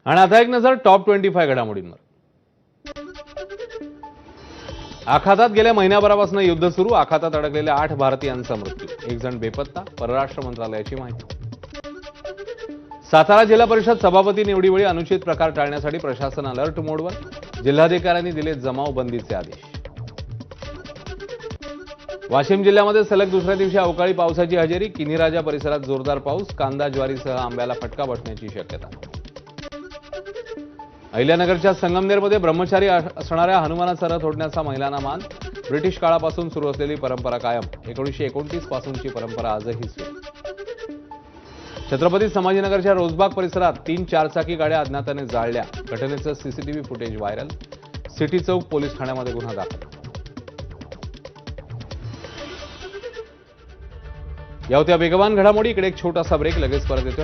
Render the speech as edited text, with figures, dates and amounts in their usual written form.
आणि आता एक नजर टॉप 25 घडामोडींवर। आखातात गेल्या महिन्याभरापासून युद्ध सुरू। आखातात अडकलेल्या 8 भारतीयांचा मृत्यू, एक जण बेपत्ता। परराष्ट्र मंत्रालयाची माहिती। सातारा जिल्हा परिषद सभापती निवडीवेळी अनुचित प्रकार टाळण्यासाठी प्रशासन अलर्ट मोडवर। जिल्हाधिकाऱ्यांनी दिले जमावबंदीचे आदेश। वाशिम जिल्ह्यामध्ये सलग दुसऱ्या दिवशी अवकाळी पावसाची हजेरी। किनीराजा परिसरात जोरदार पाऊस। कांदा ज्वारीसह आंब्याला फटका बसण्याची शक्यता। अहिल्यानगरच्या संगमनेरमध्ये ब्रह्मचारी असणाऱ्या हनुमानाचा रथ ओढण्याचा महिलांना मान। ब्रिटिश काळापासून सुरू असलेली परंपरा कायम। 1929 पासूनची परंपरा आजही सुरू। छत्रपती संभाजीनगरच्या रोजबाग परिसरात 3 चारचाकी गाड्या अज्ञाताने जाळल्या। घटनेचं सीसीटीव्ही फुटेज व्हायरल। सिटी चौक पोलीस ठाण्यामध्ये गुन्हा दाखल। या होत्या वेगवान घडामोडी। इकडे एक छोटासा ब्रेक, लगेच परत येतो।